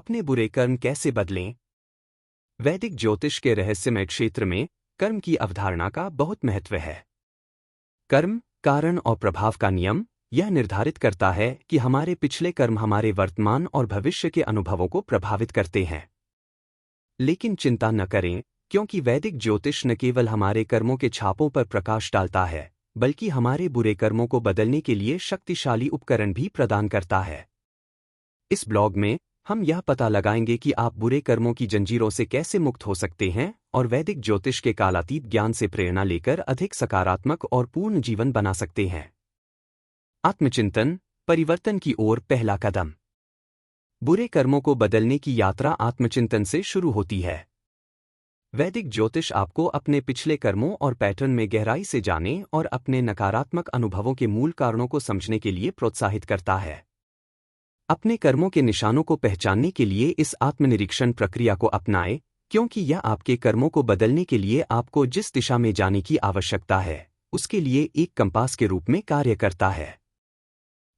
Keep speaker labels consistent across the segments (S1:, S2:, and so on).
S1: अपने बुरे कर्म कैसे बदलें? वैदिक ज्योतिष के रहस्यमय क्षेत्र में कर्म की अवधारणा का बहुत महत्व है। कर्म, कारण और प्रभाव का नियम यह निर्धारित करता है कि हमारे पिछले कर्म हमारे वर्तमान और भविष्य के अनुभवों को प्रभावित करते हैं। लेकिन चिंता न करें, क्योंकि वैदिक ज्योतिष न केवल हमारे कर्मों के छापों पर प्रकाश डालता है, बल्कि हमारे बुरे कर्मों को बदलने के लिए शक्तिशाली उपकरण भी प्रदान करता है। इस ब्लॉग में हम यह पता लगाएंगे कि आप बुरे कर्मों की जंजीरों से कैसे मुक्त हो सकते हैं और वैदिक ज्योतिष के कालातीत ज्ञान से प्रेरणा लेकर अधिक सकारात्मक और पूर्ण जीवन बना सकते हैं। आत्मचिंतन, परिवर्तन की ओर पहला कदम। बुरे कर्मों को बदलने की यात्रा आत्मचिंतन से शुरू होती है। वैदिक ज्योतिष आपको अपने पिछले कर्मों और पैटर्न में गहराई से जाने और अपने नकारात्मक अनुभवों के मूल कारणों को समझने के लिए प्रोत्साहित करता है। अपने कर्मों के निशानों को पहचानने के लिए इस आत्मनिरीक्षण प्रक्रिया को अपनाएं, क्योंकि यह आपके कर्मों को बदलने के लिए आपको जिस दिशा में जाने की आवश्यकता है, उसके लिए एक कंपास के रूप में कार्य करता है।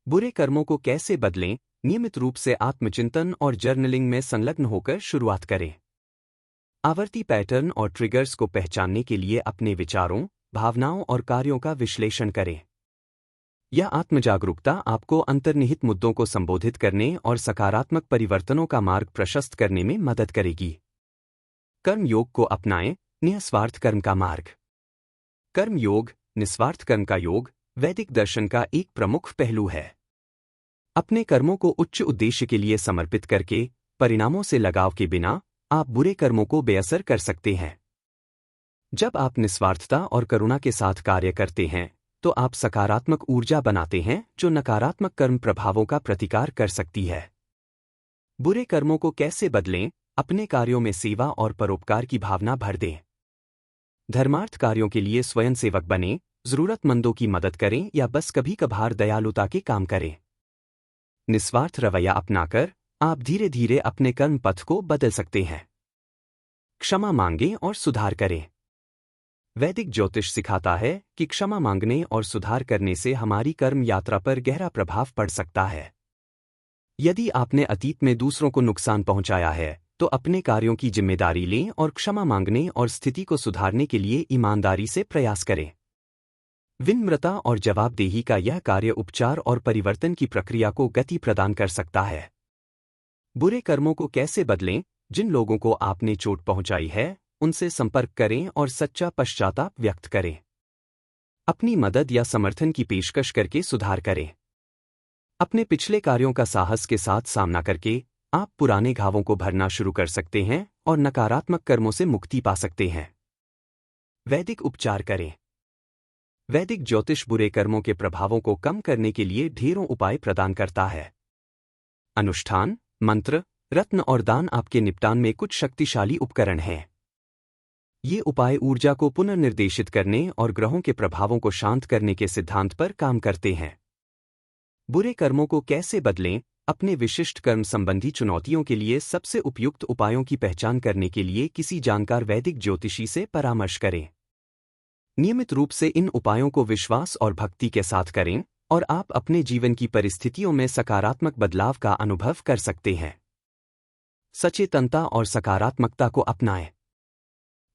S1: बुरे कर्मों को कैसे बदलें? नियमित रूप से आत्मचिंतन और जर्नलिंग में संलग्न होकर शुरुआत करें। आवर्ती पैटर्न और ट्रिगर्स को पहचानने के लिए अपने विचारों, भावनाओं और कार्यों का विश्लेषण करें। यह आत्मजागरूकता आपको अंतर्निहित मुद्दों को संबोधित करने और सकारात्मक परिवर्तनों का मार्ग प्रशस्त करने में मदद करेगी। कर्म योग को अपनाएं, निस्वार्थ कर्म का मार्ग। कर्म योग, निस्वार्थ कर्म का योग, वैदिक दर्शन का एक प्रमुख पहलू है। अपने कर्मों को उच्च उद्देश्य के लिए समर्पित करके, परिणामों से लगाव के बिना, आप बुरे कर्मों को बेअसर कर सकते हैं। जब आप निस्वार्थता और करुणा के साथ कार्य करते हैं, तो आप सकारात्मक ऊर्जा बनाते हैं जो नकारात्मक कर्म प्रभावों का प्रतिकार कर सकती है। बुरे कर्मों को कैसे बदलें? अपने कार्यों में सेवा और परोपकार की भावना भर दें। धर्मार्थ कार्यों के लिए स्वयंसेवक बनें, जरूरतमंदों की मदद करें या बस कभी कभार दयालुता के काम करें। निस्वार्थ रवैया अपनाकर आप धीरे धीरे अपने कर्म पथ को बदल सकते हैं। क्षमा मांगें और सुधार करें। वैदिक ज्योतिष सिखाता है कि क्षमा मांगने और सुधार करने से हमारी कर्म यात्रा पर गहरा प्रभाव पड़ सकता है। यदि आपने अतीत में दूसरों को नुकसान पहुंचाया है, तो अपने कार्यों की जिम्मेदारी लें और क्षमा मांगने और स्थिति को सुधारने के लिए ईमानदारी से प्रयास करें। विनम्रता और जवाबदेही का यह कार्य उपचार और परिवर्तन की प्रक्रिया को गति प्रदान कर सकता है। बुरे कर्मों को कैसे बदलें? जिन लोगों को आपने चोट पहुंचाई है, उनसे संपर्क करें और सच्चा पश्चाताप व्यक्त करें। अपनी मदद या समर्थन की पेशकश करके सुधार करें। अपने पिछले कार्यों का साहस के साथ सामना करके आप पुराने घावों को भरना शुरू कर सकते हैं और नकारात्मक कर्मों से मुक्ति पा सकते हैं। वैदिक उपचार करें। वैदिक ज्योतिष बुरे कर्मों के प्रभावों को कम करने के लिए ढेरों उपाय प्रदान करता है। अनुष्ठान, मंत्र, रत्न और दान आपके निपटान में कुछ शक्तिशाली उपकरण हैं। ये उपाय ऊर्जा को पुनर्निर्देशित करने और ग्रहों के प्रभावों को शांत करने के सिद्धांत पर काम करते हैं। बुरे कर्मों को कैसे बदलें? अपने विशिष्ट कर्म संबंधी चुनौतियों के लिए सबसे उपयुक्त उपायों की पहचान करने के लिए किसी जानकार वैदिक ज्योतिषी से परामर्श करें। नियमित रूप से इन उपायों को विश्वास और भक्ति के साथ करें और आप अपने जीवन की परिस्थितियों में सकारात्मक बदलाव का अनुभव कर सकते हैं। सचेतनता और सकारात्मकता को अपनाएं।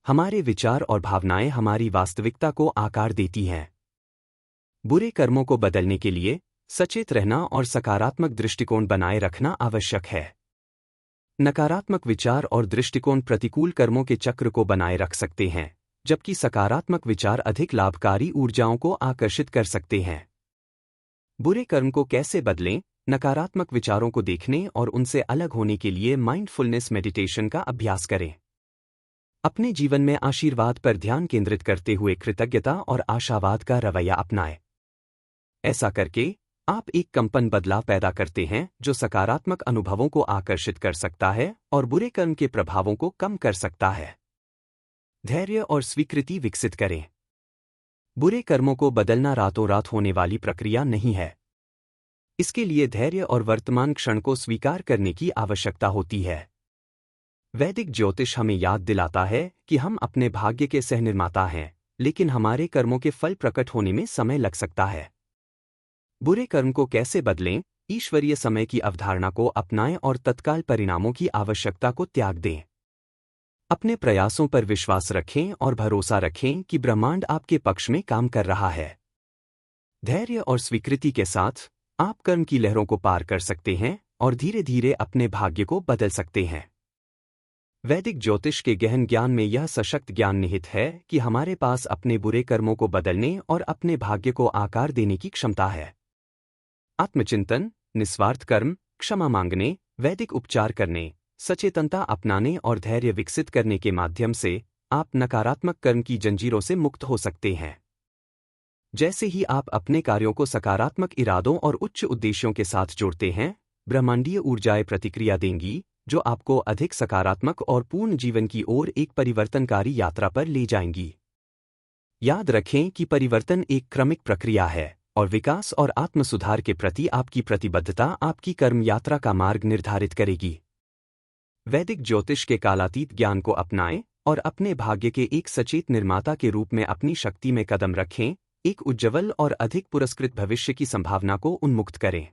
S1: हमारे विचार और भावनाएं हमारी वास्तविकता को आकार देती हैं। बुरे कर्मों को बदलने के लिए सचेत रहना और सकारात्मक दृष्टिकोण बनाए रखना आवश्यक है। नकारात्मक विचार और दृष्टिकोण प्रतिकूल कर्मों के चक्र को बनाए रख सकते हैं, जबकि सकारात्मक विचार अधिक लाभकारी ऊर्जाओं को आकर्षित कर सकते हैं। बुरे कर्म को कैसे बदलें? नकारात्मक विचारों को देखने और उनसे अलग होने के लिए माइंडफुलनेस मेडिटेशन का अभ्यास करें। अपने जीवन में आशीर्वाद पर ध्यान केंद्रित करते हुए कृतज्ञता और आशावाद का रवैया अपनाएं। ऐसा करके आप एक कंपन बदलाव पैदा करते हैं जो सकारात्मक अनुभवों को आकर्षित कर सकता है और बुरे कर्म के प्रभावों को कम कर सकता है। धैर्य और स्वीकृति विकसित करें। बुरे कर्मों को बदलना रातों रात होने वाली प्रक्रिया नहीं है। इसके लिए धैर्य और वर्तमान क्षण को स्वीकार करने की आवश्यकता होती है। वैदिक ज्योतिष हमें याद दिलाता है कि हम अपने भाग्य के सहनिर्माता हैं, लेकिन हमारे कर्मों के फल प्रकट होने में समय लग सकता है। बुरे कर्म को कैसे बदलें? ईश्वरीय समय की अवधारणा को अपनाएं और तत्काल परिणामों की आवश्यकता को त्याग दें। अपने प्रयासों पर विश्वास रखें और भरोसा रखें कि ब्रह्मांड आपके पक्ष में काम कर रहा है। धैर्य और स्वीकृति के साथ आप कर्म की लहरों को पार कर सकते हैं और धीरे धीरे अपने भाग्य को बदल सकते हैं। वैदिक ज्योतिष के गहन ज्ञान में यह सशक्त ज्ञान निहित है कि हमारे पास अपने बुरे कर्मों को बदलने और अपने भाग्य को आकार देने की क्षमता है। आत्मचिंतन, निस्वार्थ कर्म, क्षमा मांगने, वैदिक उपचार करने, सचेतनता अपनाने और धैर्य विकसित करने के माध्यम से आप नकारात्मक कर्म की जंजीरों से मुक्त हो सकते हैं। जैसे ही आप अपने कार्यों को सकारात्मक इरादों और उच्च उद्देश्यों के साथ जोड़ते हैं, ब्रह्मांडीय ऊर्जाएं प्रतिक्रिया देंगी जो आपको अधिक सकारात्मक और पूर्ण जीवन की ओर एक परिवर्तनकारी यात्रा पर ले जाएंगी। याद रखें कि परिवर्तन एक क्रमिक प्रक्रिया है और विकास और आत्मसुधार के प्रति आपकी प्रतिबद्धता आपकी कर्म यात्रा का मार्ग निर्धारित करेगी। वैदिक ज्योतिष के कालातीत ज्ञान को अपनाएं और अपने भाग्य के एक सचेत निर्माता के रूप में अपनी शक्ति में कदम रखें, एक उज्ज्वल और अधिक पुरस्कृत भविष्य की संभावना को उन्मुक्त करें।